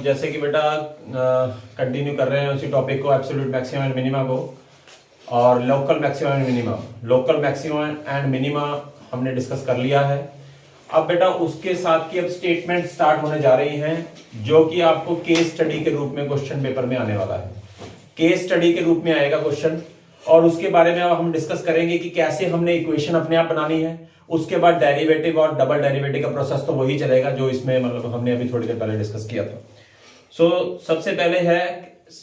जैसे कि बेटा कंटिन्यू कर रहे हैं उसी टॉपिक को, एब्सोल्यूट मैक्सिमम एंड मिनिमा को, और local maximum and minima. Local maximum and minima हमने डिस्कस कर लिया है। अब बेटा उसके साथ की अब स्टेटमेंट स्टार्ट होने जा रही हैं, जो कि आपको केस स्टडी के रूप में क्वेश्चन पेपर में आने वाला है। केस स्टडी के रूप में आएगा क्वेश्चन, और उसके बारे में अब हम डिस्कस करेंगे कि कैसे हमने इक्वेशन अपने आप बनानी है। उसके बाद डेरिवेटिव और डबल डेरिवेटिव का प्रोसेस तो वही चलेगा जो इसमें मतलब हमने अभी थोड़ी देर पहले डिस्कस किया था। सबसे पहले है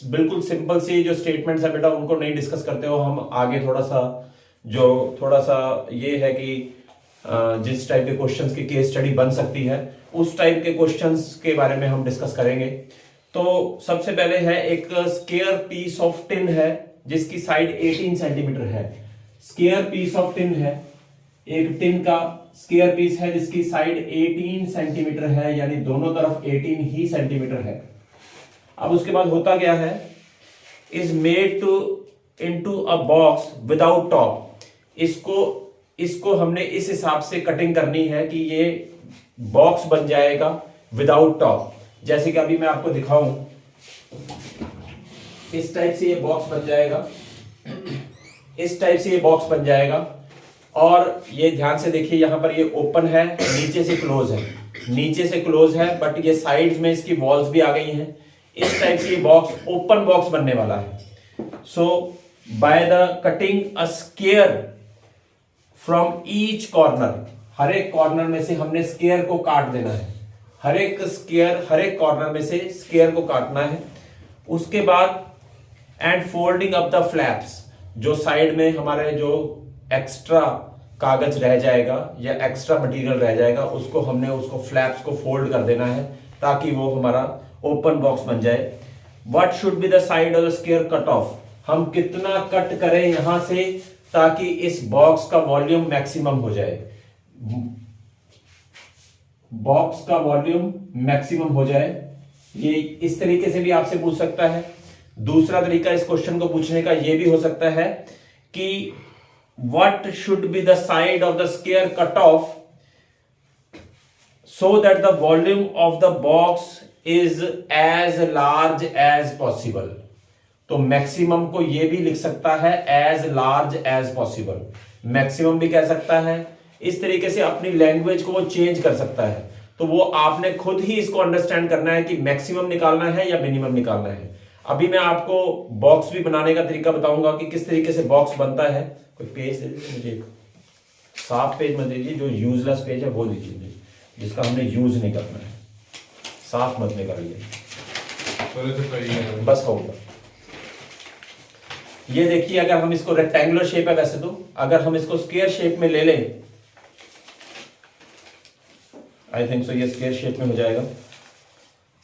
बिल्कुल सिंपल सी जो स्टेटमेंट्स है बेटा, उनको नहीं डिस्कस करते हो हम आगे। थोड़ा सा ये है कि जिस टाइप के क्वेश्चंस की केस स्टडी बन सकती है उस टाइप के क्वेश्चंस के बारे में हम डिस्कस करेंगे। तो सबसे पहले है एक स्क्वायर पीस ऑफ टिन है जिसकी साइड 18 सेंटीमीटर है। स्क्वायर पीस ऑफ टिन है, एक टिन का स्क्वायर पीस है जिसकी साइड 18 सेंटीमीटर है, यानी दोनों तरफ 18 ही सेंटीमीटर है। अब उसके बाद होता क्या है, is made to into a box without top. इसको हमने इस हिसाब से कटिंग करनी है कि ये बॉक्स बन जाएगा विदाउट टॉप। जैसे कि अभी मैं आपको दिखाऊं, इस टाइप से ये बॉक्स बन जाएगा, इस टाइप से ये बॉक्स बन जाएगा। और ये ध्यान से देखिए, यहां पर ये ओपन है, नीचे से क्लोज है, नीचे से क्लोज है, बट ये साइड्स में इसकी वॉल्स भी आ गई हैं। इस टाइप से ये बॉक्स ओपन बॉक्स बनने वाला है। So by the cutting a square from each corner, हर एक कॉर्नर में से हमने स्क्वायर को काट देना है। हर एक कॉर्नर में से स्क्वायर को काटना है। उसके बाद and folding up the flaps, जो साइड में हमारे जो एक्स्ट्रा कागज रह जाएगा या एक्स्ट्रा मटेरियल रह जाएगा उसको फ्लैप्स को फोल्ड कर देना है ताकि वो हमारा ओपन बॉक्स बन जाए। What should be the side of the square cut off, हम कितना कट करें यहां से ताकि इस बॉक्स का वॉल्यूम मैक्सिमम हो जाए, बॉक्स का वॉल्यूम मैक्सिमम हो जाए। ये इस तरीके से भी आपसे पूछ सकता है। दूसरा तरीका इस क्वेश्चन को पूछने का यह भी हो सकता है कि what should be the side of the square cut off so that the volume of the box is as large as possible। तो मैक्सिमम को ये भी लिख सकता है as large as possible, maximum भी कह सकता है। इस तरीके से अपनी लैंग्वेज को वो चेंज कर सकता है। तो वो आपने खुद ही इसको अंडरस्टैंड करना है कि मैक्सिमम निकालना है या मिनिमम निकालना है। अभी मैं आपको बॉक्स भी बनाने का तरीका बताऊंगा कि किस तरीके से बॉक्स बनता है। कोई पेज दे दीजिए मुझे, एक साफ पेज मत दीजिए, जो यूजलेस पेज है वो दीजिए मुझे, जिसका हमने यूज नहीं करना है। साफ मत निकालिए, बस होगा। ये देखिए, अगर हम इसको रेक्टेंगुलर शेप है वैसे तो, अगर हम इसको स्क्वायर शेप में ले लें, आई थिंक सो ये स्क्वायर शेप में हो जाएगा।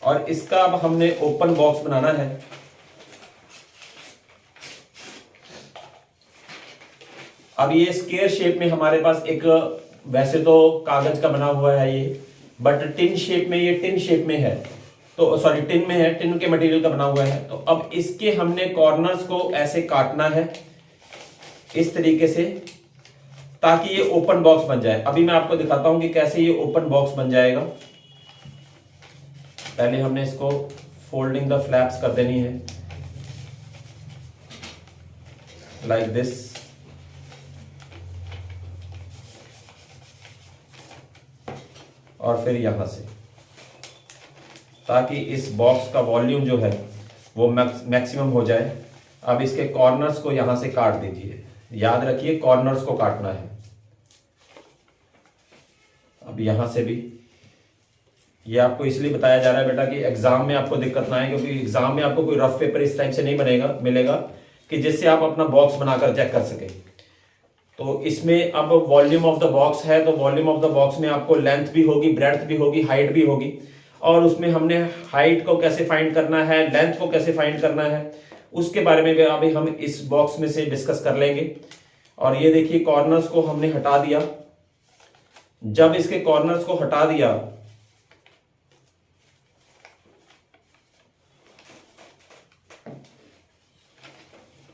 और इसका अब हमने ओपन बॉक्स बनाना है। अब ये स्क्वायर शेप में हमारे पास एक, वैसे तो कागज का बना हुआ है ये, बट टिन शेप में, ये टिन शेप में है, तो सॉरी टिन में है, टिन के मटेरियल का बना हुआ है। तो अब इसके हमने कॉर्नर्स को ऐसे काटना है इस तरीके से ताकि ये ओपन बॉक्स बन जाए। अभी मैं आपको दिखाता हूं कि कैसे ये ओपन बॉक्स बन जाएगा। पहले हमने इसको फोल्डिंग द फ्लैप्स कर देनी है लाइक दिस। और फिर यहां से, ताकि इस बॉक्स का वॉल्यूम जो है वो मैक्सिमम हो जाए। अब इसके कॉर्नर्स को यहां से काट दीजिए, याद रखिए कॉर्नर्स को काटना है। अब यहां से भी, ये आपको इसलिए बताया जा रहा है बेटा कि एग्जाम में आपको दिक्कत ना आए, क्योंकि एग्जाम में आपको कोई रफ पेपर इस टाइप से नहीं मिलेगा कि जिससे आप अपना बॉक्स बनाकर चेक कर सके। तो इसमें अब वॉल्यूम ऑफ द बॉक्स है, तो वॉल्यूम ऑफ द बॉक्स में आपको लेंथ भी होगी, ब्रेड्थ भी होगी, हाइट भी होगी। और उसमें हमने हाइट को कैसे फाइंड करना है, लेंथ को कैसे फाइंड करना है, उसके बारे में भी अभी हम इस बॉक्स में से डिस्कस कर लेंगे। और ये देखिए कॉर्नर्स को हमने हटा दिया। जब इसके कॉर्नर्स को हटा दिया,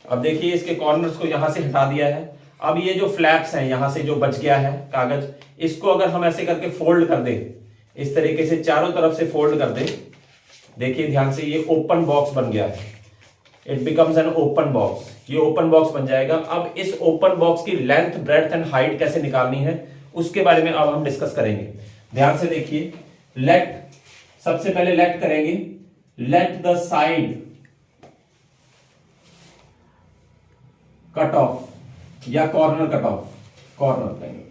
अब देखिए इसके कॉर्नर्स को यहां से हटा दिया है। अब ये जो फ्लैप्स हैं यहां से जो बच गया है कागज, इसको अगर हम ऐसे करके फोल्ड कर दें, इस तरीके से चारों तरफ से फोल्ड कर दें, देखिए ध्यान से, ये ओपन बॉक्स बन गया है, it becomes an open box, ये ओपन बॉक्स बन जाएगा। अब इस ओपन बॉक्स की लेंथ, ब्रेड्थ एंड हाइट कैसे निकालनी है उसके बारे में अब हम डिस्कस करेंगे। ध्यान से देखिए, लेट, सबसे पहले लेट करेंगे, let the side cut off या कॉर्नर कट ऑफ, कॉर्नर करेंगे,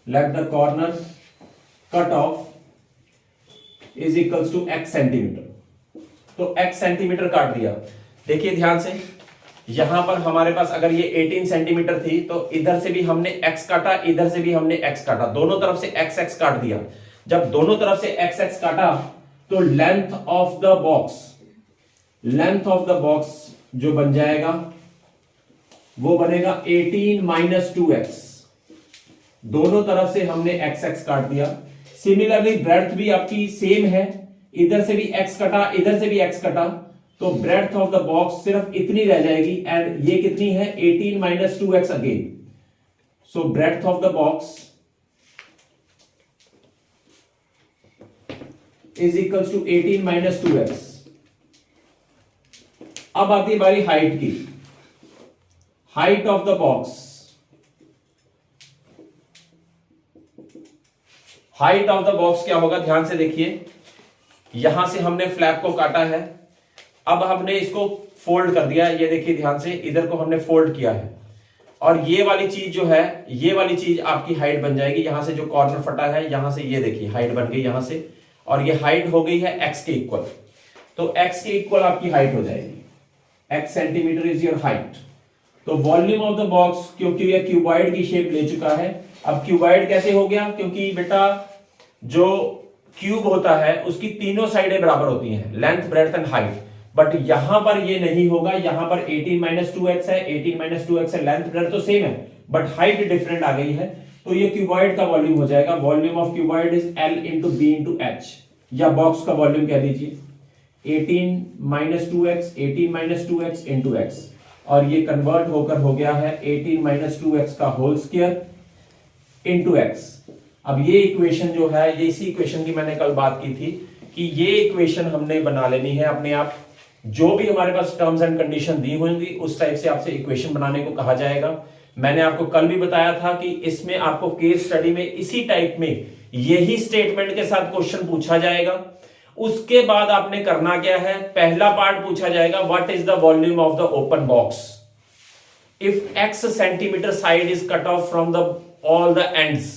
let the corner cut off is equals to x centimetre. तो x सेंटीमीटर काट दिया। देखिए ध्यान से, यहां पर हमारे पास अगर ये 18 सेंटीमीटर थी तो इधर से भी हमने x काटा, इधर से भी हमने x काटा, दोनों तरफ से x काट दिया। जब दोनों तरफ से x काटा तो length of the box, length of the box जो बन जाएगा वो बनेगा 18 माइनस 2x। दोनों तरफ से हमने x काट दिया। सिमिलरली ब्रेड्थ भी आपकी सेम है, इधर से भी x कटा, इधर से भी x कटा, तो ब्रेड्थ ऑफ द बॉक्स सिर्फ इतनी रह जाएगी। एंड ये कितनी है, 18 minus 2x again. So breadth of the box is equals to 18 minus 2x। अब आती है बारी हाइट की। Height of the box, height of the box क्या होगा, ध्यान से देखिए, यहां से हमने फ्लैप को काटा है, अब हमने इसको फोल्ड कर दिया, ये देखिए ध्यान से, इधर को हमने फोल्ड किया है, और ये वाली चीज जो है, ये वाली चीज आपकी हाइट बन जाएगी। यहां से जो कॉर्नर फटा है, यहां से ये देखिए हाइट बन गई यहां से, और ये हाइट हो गई है x के इक्वल। तो x के इक्वल आपकी हाइट हो जाएगी, x centimetre is your height. तो वॉल्यूम ऑफ द बॉक्स, क्योंकि ये क्यूबॉइड की शेप ले चुका है, अब क्यूबॉइड कैसे हो गया, क्योंकि बेटा जो क्यूब होता है उसकी तीनों साइडें बराबर होती हैं, length, breadth and height. But यहां पर ये नहीं होगा, यहां पर 18 माइनस 2x है, 18 माइनस 2x है, लेंथ ब्रेड्थ तो सेम है बट हाइट डिफरेंट आ गई है। तो ये क्यूबॉइड का वॉल्यूम हो जाएगा, volume of cuboid is L into B into H, या बॉक्स का वॉल्यूम कह दीजिए 18 minus 2x, 18 minus 2x into x, और ये कन्वर्ट होकर हो गया है 18 माइनस 2x का होल स्क्वायर इंटू एक्स। अब ये इक्वेशन जो है, ये इसी इक्वेशन की मैंने कल बात की थी कि ये इक्वेशन हमने बना लेनी है अपने आप। जो भी हमारे पास टर्म्स एंड कंडीशन दी होंगी उस टाइप से आपसे इक्वेशन बनाने को कहा जाएगा। मैंने आपको कल भी बताया था कि इसमें आपको केस स्टडी में इसी टाइप में यही स्टेटमेंट के साथ क्वेश्चन पूछा जाएगा। उसके बाद आपने करना क्या है, पहला पार्ट पूछा जाएगा, what is the volume of the open box if x centimetre side is cut off from the all the ends.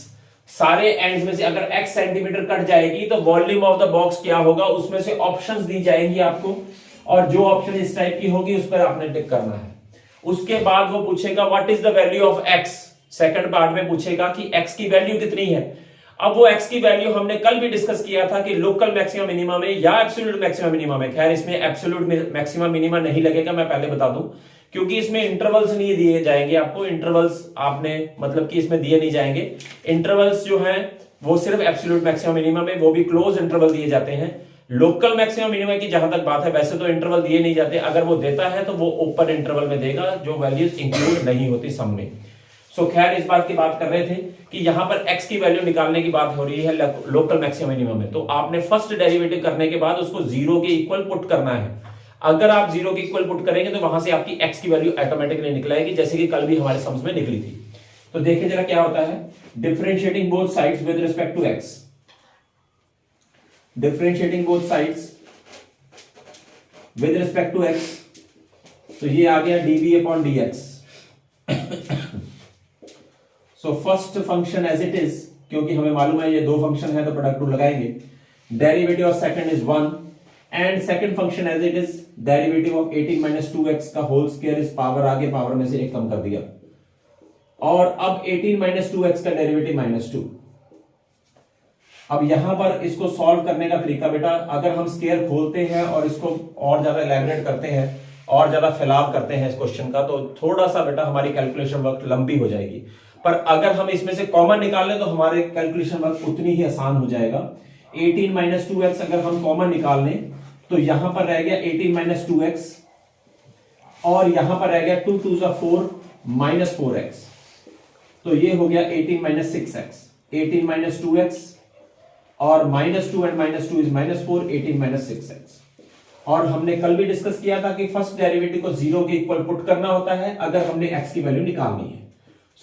सारे एंड्स में से अगर x सेंटीमीटर कट जाएगी तो वॉल्यूम ऑफ द बॉक्स क्या होगा, उसमें से ऑप्शंस दी जाएंगी आपको, और जो ऑप्शन इस टाइप की होगी उस पर आपने टिक करना है। उसके बाद वो पूछेगा what is the value of x, second part में पूछेगा कि x की वैल्यू कितनी है। अब वो x की वैल्यू हमने कल भी डिस्कस किया था कि लोकल मैक्सिमम मिनिमा में या एब्सोल्यूट मैक्सिमम मिनिमा में, खैर इसमें एब्सोल्यूट मैक्सिमम मिनिमा नहीं लगेगा, मैं पहले बता दूं, क्योंकि इसमें इंटरवल्स नहीं दिए जाएंगे आपको, इंटरवल्स आपने मतलब कि इसमें दिए नहीं जाएंगे। इंटरवल्स जो हैं वो सिर्फ एब्सोल्यूट मैक्सिमम मिनिमम में, वो भी क्लोज इंटरवल दिए जाते हैं। लोकल मैक्सिमम मिनिमम की जहां तक बात है, वैसे तो इंटरवल दिए नहीं जाते, अगर वो देता है तो वो ओपन इंटरवल में देगा, जो वैल्यूज इंक्लूड नहीं होती सम में। सो खैर इस बात की बात कर रहे थे कि यहां पर x की वैल्यू निकालने की बात हो रही है लोकल मैक्सिमम मिनिमम में, तो आपने फर्स्ट डेरिवेटिव करने के बाद उसको जीरो के इक्वल पुट करना है। अगर आप जीरो के इक्वल पुट करेंगे तो वहां से आपकी x की वैल्यू ऑटोमेटिकली निकलेगी, जैसे कि कल भी हमारे सम्स में निकली थी। तो देखिए जरा क्या होता है, differentiating both sides with respect to x, differentiating both sides with respect to x, तो ये आ गया dv upon dx। So first function as it is, क्योंकि हमें मालूम है ये दो फंक्शन है तो प्रोडक्ट रूल लगाएंगे, derivative of second is 1 and second function as it is derivative of 18 minus 2x का होल स्क्वायर इस पावर आगे पावर में से एक कम कर दिया, और अब 18 माइनस 2x का डेरिवेटिव -2। अब यहां पर इसको सॉल्व करने का तरीका बेटा, अगर हम स्क्वायर खोलते हैं और इसको और ज्यादा एलैबोरेट करते हैं और ज्यादा फैलाव करते हैं इस क्वेश्चन का, तो थोड़ा सा बेटा हमारी कैलकुलेशन वर्क लंबी हो जाएगी, पर अगर हम इसमें से कॉमन निकाल लें तो हमारे कैलकुलेशन वर्क उतनी ही आसान हो जाएगा। 18 माइनस 2x अगर हम कॉमन निकाल लें तो यहां पर रह गया 18 माइनस 2x, और यहां पर रह गया 2 2 4 माइनस 4x, तो ये हो गया 18 माइनस 6x, 18 माइनस 2x और -2 एंड -2 इज -4, 18 - 6x। और हमने कल भी डिस्कस किया था कि फर्स्ट डेरिवेटिव को 0 के इक्वल पुट करना होता है अगर हमने x की वैल्यू निकालनी है।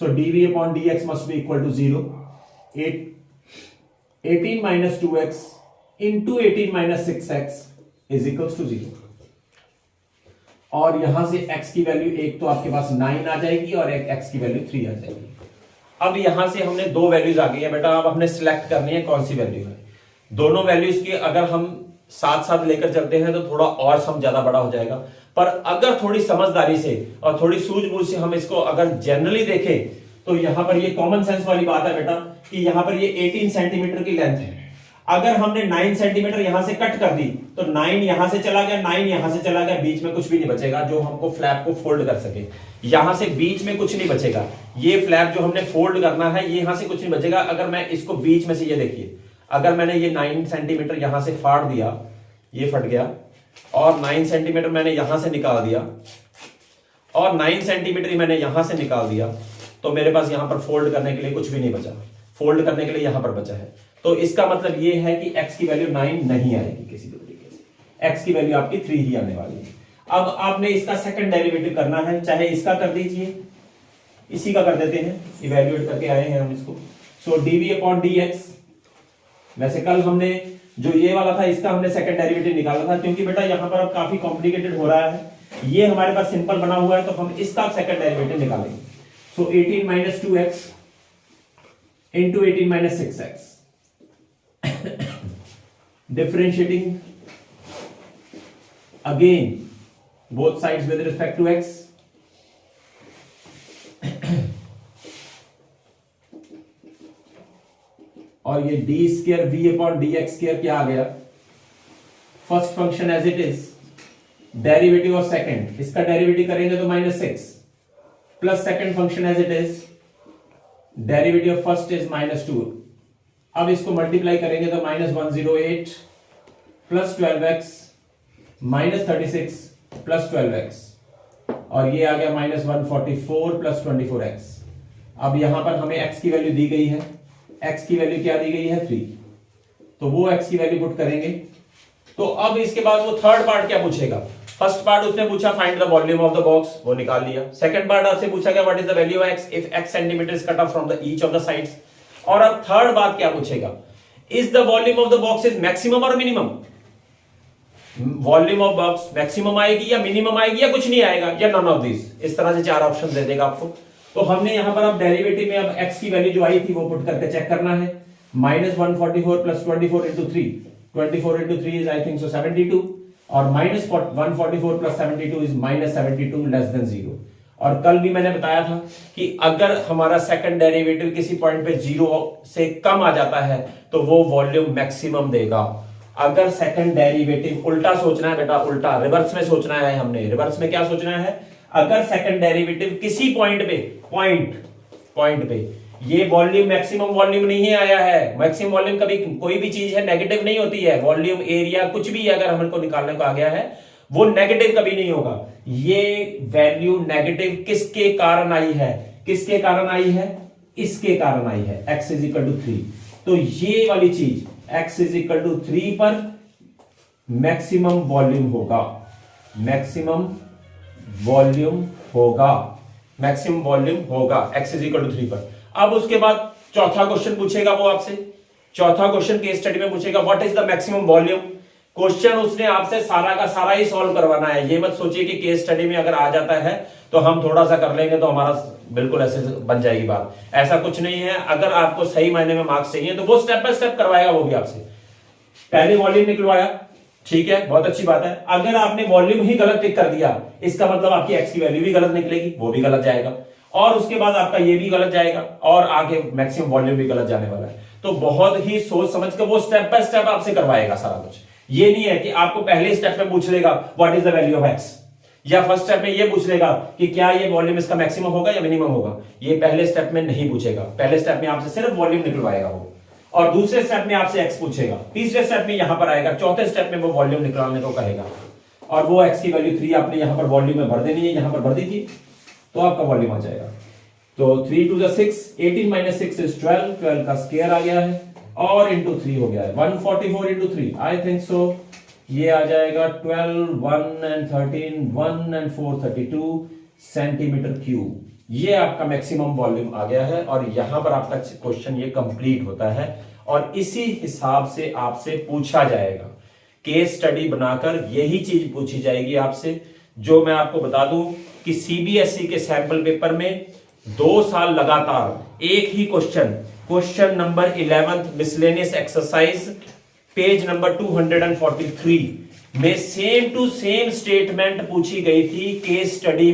So dv upon dx must be equal to 0। 18 - 2x into 18 - 6x is equals to 0। और यहां से x की वैल्यू एक तो आपके पास 9 आ जाएगी और एक x की वैल्यू 3 आ जाएगी। अब यहां से हमने दो वैल्यूज आ गई है बेटा, अब हमने सिलेक्ट करनी है कौन सी वैल्यू है। दोनों वैल्यूज की अगर हम साथ साथ लेकर चलते हैं तो थोड़ा और सम ज्यादा बड़ा हो जाएगा, पर अगर थोड़ी समझदारी से और थोड़ी सूझबूझ से हम इसको अगर जनरली देखें तो यहां पर ये कॉमन सेंस वाली बात है बेटा कि यहां पर ये 18 सेंटीमीटर की लेंथ है। अगर हमने 9 सेंटीमीटर यहां से कट कर दी तो 9 यहां से चला गया, 9 यहां से चला गया, बीच में कुछ भी नहीं बचेगा जो हमको फ्लैप को फोल्ड कर सके। यहां से बीच में कुछ नहीं बचेगा, ये फ्लैप जो हमने फोल्ड करना है ये यहां से कुछ नहीं बचेगा। अगर मैं इसको बीच में से, ये देखिए, अगर मैंने ये 9 सेंटीमीटर यहां से फाड़ दिया, ये फट गया, और 9 सेंटीमीटर मैंने यहां से निकाल दिया और 9 सेंटीमीटर मैंने यहां से निकाल दिया, तो मेरे पास यहां पर फोल्ड करने के लिए कुछ भी नहीं बचा। फोल्ड करने के लिए यहां पर बचा है, तो इसका मतलब ये है कि x की वैल्यू 9 नहीं आएगी किसी भी तरीके से, x की वैल्यू आपकी 3 ही आने वाली है। अब आपने इसका सेकंड डेरिवेटिव करना है, चाहे इसका कर दीजिए, इसी का कर देते हैं, इवैल्यूएट करके आए हैं हम इसको। सो dv अपॉन dx, वैसे कल हमने जो ये वाला था इसका हमने सेकंड डेरिवेटिव निकाला था, क्योंकि बेटा यहां पर अब काफी कॉम्प्लिकेटेड हो रहा है, ये हमारे पास सिंपल बना हुआ है, तो हम इसका सेकंड डेरिवेटिव निकालेंगे। सो 18 - 2x into 18 - 6x differentiating again both sides with respect to x, और ये d square v upon dx square क्या आ गया, first function as it is, derivative of second, इसका डेरिवेटिव करेंगे तो -6 plus second function as it is, derivative of first is -2। अब इसको मल्टीप्लाई करेंगे तो -108 प्लस 12x -36 प्लस 12x, और ये आ गया -144 प्लस 24x। अब यहां पर हमें x की वैल्यू दी गई है, x की वैल्यू क्या दी गई है 3, तो वो x की वैल्यू पुट करेंगे। तो अब इसके बाद वो थर्ड पार्ट क्या पूछेगा, फर्स्ट पार्ट उसने पूछा find the volume of the box, वो निकाल लिया। सेकंड पार्ट आपसे पूछा गया what is the value of x if x centimetre is cut off from the each of the sides. और अब थर्ड बात क्या पूछेगा, is the volume of the box is maximum और minimum, volume of box maximum आएगी या minimum आएगी या कुछ नहीं आएगा, या नन ऑफ दिस। इस तरह से चार ऑप्शन दे देगा आपको। तो हमने यहां पर अब डेरिवेटिव में अब x की वैल्यू जो आई थी वो पुट करके चेक करना है। -144 plus 24 into 3, 24 into 3 is I think so 72, और -144 प्लस 72 इज -72 लेस देन 0। और कल भी मैंने बताया था कि अगर हमारा सेकंड डेरिवेटिव किसी पॉइंट पे 0 से कम आ जाता है तो वो वॉल्यूम मैक्सिमम देगा। अगर सेकंड डेरिवेटिव, उल्टा सोचना है बेटा, उल्टा रिवर्स में सोचना है हमने। रिवर्स में क्या सोचना है, अगर सेकंड डेरिवेटिव किसी पॉइंट पे, पॉइंट पे ये वॉल्यूम मैक्सिमम वॉल्यूम नहीं आया है, मैक्सिमम वॉल्यूम कभी कोई भी चीज है नेगेटिव नहीं होती है, वॉल्यूम एरिया कुछ भी अगर हमको निकालने को आ गया है वो नेगेटिव कभी नहीं होगा। ये वैल्यू नेगेटिव किसके कारण आई है, किसके कारण आई है, इसके कारण आई है, x इज इक्वल टू 3। तो ये वाली चीज x इज इक्वल टू 3 पर मैक्सिमम वॉल्यूम होगा, मैक्सिमम वॉल्यूम होगा, मैक्सिमम वॉल्यूम होगा x इज इक्वल टू 3 पर। अब उसके बाद चौथा क्वेश्चन पूछेगा वो आपसे, चौथा क्वेश्चन केस स्टडी में पूछेगा what is the maximum volume. Question उसने आपसे सारा का सारा ही सॉल्व करवाना है। ये मत सोचिए कि केस स्टडी में अगर आ जाता है तो हम थोड़ा सा कर लेंगे तो हमारा बिल्कुल ऐसे बन जाएगी बात, ऐसा कुछ नहीं है। अगर आपको सही मायने में मार्क्स चाहिए तो वो स्टेप बाय स्टेप करवाएगा वो भी आपसे। पहले वॉल्यूम निकलवाया, ठीक है, बहुत अच्छी बात है। अगर आपने वॉल्यूम ही गलत टिक कर दिया इसका मतलब आपकी एक्स की वैल्यू भी गलत निकलेगी, वो भी गलत जाएगा, और उसके बाद आपका ये भी गलत जाएगा, और आगे मैक्सिमम वॉल्यूम भी गलत जाने वाला है। तो बहुत ही सोच समझ कर वो स्टेप बाय स्टेप आपसे करवाएगा सारा कुछ। ये नहीं है कि आपको पहले स्टेप में पूछ लेगा what is the value of x, या फर्स्ट स्टेप में ये पूछ लेगा कि क्या ये वॉल्यूम इसका मैक्सिमम होगा या मिनिमम होगा। ये पहले स्टेप में नहीं पूछेगा, पहले स्टेप में आपसे सिर्फ वॉल्यूम निकलवाएगा वो, और दूसरे स्टेप में आपसे एक्स पूछेगा, तीसरे स्टेप में यहां पर आएगा, चौथे स्टेप में वो वॉल्यूम निकालने को कहेगा, और वो एक्स की वैल्यू 3 आपने यहां पर वॉल्यूम में भर देनी है, यहां पर भर दीजिए तो आपका वॉल्यूम आ जाएगा। तो 3 to the 6, 18 - 6 is 12, 12 का स्क्वायर आ गया है, और इंटू 3 हो गया है 144 इंटू 3 आई थिंक सो ये आ जाएगा 12 1 एंड 13 1 एंड 4 32 सेंटीमीटर क्यूब। ये आपका मैक्सिमम वॉल्यूम आ गया है और यहां पर आपका क्वेश्चन ये कंप्लीट होता है और इसी हिसाब से आपसे पूछा जाएगा। केस स्टडी बनाकर यही चीज पूछी जाएगी आपसे। जो मैं आपको बता दूं कि सीबीएसई के सैंपल पेपर में 2 साल लगातार एक ही question number 11th miscellaneous exercise page number 243 में सेम टू सेम स्टेटमेंट पूछी गई थी। केस स्टडी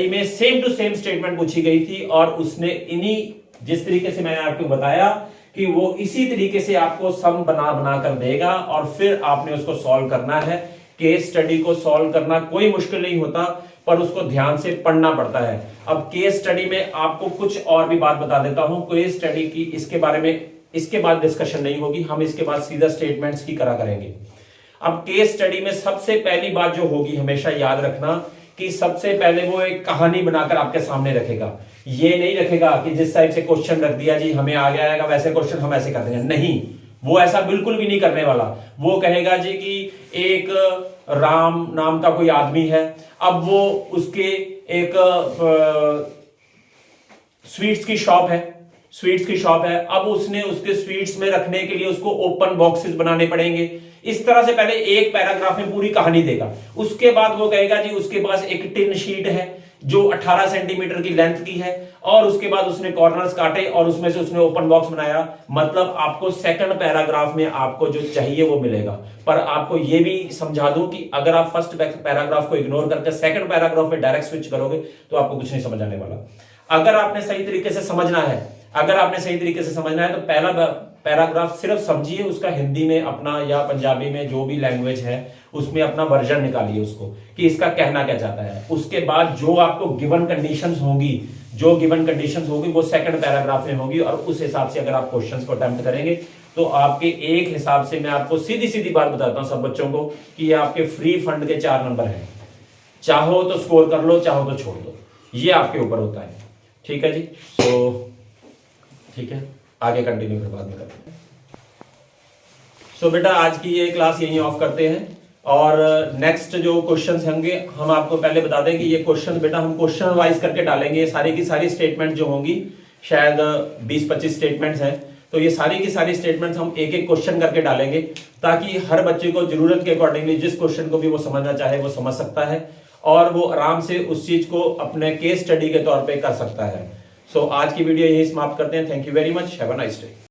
में सेम टू सेम स्टेटमेंट पूछी गई थी और उसने इन्हीं जिस तरीके से मैंने आपको बताया कि वो इसी तरीके से आपको सम बना कर देगा और फिर आपने उसको सॉल्व करना है। केस स्टडी को सॉल्व करना कोई मुश्किल नहीं होता पर उसको ध्यान से पढ़ना पड़ता है। अब केस स्टडी में आपको कुछ और भी बात बता देता हूं। केस स्टडी की इसके बारे में इसके बाद डिस्कशन नहीं होगी, हम इसके बाद सीधा स्टेटमेंट्स की करा करेंगे। अब केस स्टडी में सबसे पहली बात जो होगी, हमेशा याद रखना कि सबसे पहले वो एक कहानी बनाकर आपके सामने रखेगा। ये नहीं रखेगा कि जिस टाइप से क्वेश्चन रख दिया जी हमें आ गया आएगा वैसे क्वेश्चन हम ऐसे कर देंगे, नहीं, वो ऐसा बिल्कुल भी नहीं करने वाला। वो कहेगा जी कि एक राम नाम का कोई आदमी है, अब वो उसके एक स्वीट्स की शॉप है, अब उसने उसके स्वीट्स में रखने के लिए उसको ओपन बॉक्सेस बनाने पड़ेंगे। इस तरह से पहले एक पैराग्राफ में पूरी कहानी देगा। उसके बाद वो कहेगा जी उसके पास एक टिन शीट है जो 18 सेंटीमीटर की लेंथ की है और उसके बाद उसने कॉर्नर्स काटे और उसमें से उसने ओपन बॉक्स बनाया। मतलब आपको सेकंड पैराग्राफ में आपको जो चाहिए वो मिलेगा। पर आपको ये भी समझा दूं कि अगर आप फर्स्ट पैराग्राफ को इग्नोर करके सेकंड पैराग्राफ में डायरेक्ट स्विच करोगे तो आपको कुछ नहीं समझ आने वाला। अगर आपने सही तरीके से समझना है तो पहला पैराग्राफ सिर्फ समझिए, उसका हिंदी में अपना या पंजाबी में जो भी लैंग्वेज है उसमें अपना वर्जन निकालिए उसको कि इसका कहना क्या चाहता है। उसके बाद जो आपको गिवन कंडीशंस होगी वो सेकंड पैराग्राफ में होगी और उस हिसाब से अगर आप क्वेश्चंस को अटेम्प्ट करेंगे तो आपके एक हिसाब से मैं आपको सीधी बात बताता हूं सब बच्चों को कि ये आपके फ्री फंड के 4 नंबर हैं। चाहो तो स्कोर कर लो, चाहो तो छोड़ दो, ये आपके ऊपर होता है। ठीक है जी, तो ठीक है, आगे कंटिन्यू फिर बाद में करते हैं। सो बेटा आज की ये क्लास यहीं ऑफ करते हैं और नेक्स्ट जो क्वेश्चंस होंगे हम आपको पहले बता दें कि ये क्वेश्चन बेटा हम क्वेश्चन वाइज करके डालेंगे। सारी की सारी स्टेटमेंट जो होंगी शायद 20-25 स्टेटमेंट्स हैं, तो ये सारी की सारी स्टेटमेंट्स हम एक एक क्वेश्चन करके डालेंगे ताकि हर बच्चे को जरूरत के अकॉर्डिंगली जिस क्वेश्चन को भी वो समझना चाहे वो समझ सकता है और वो आराम से उस चीज को अपने केस स्टडी के तौर पे कर सकता है। सो आज की वीडियो यही समाप्त करते हैं। Thank you very much, have a nice day.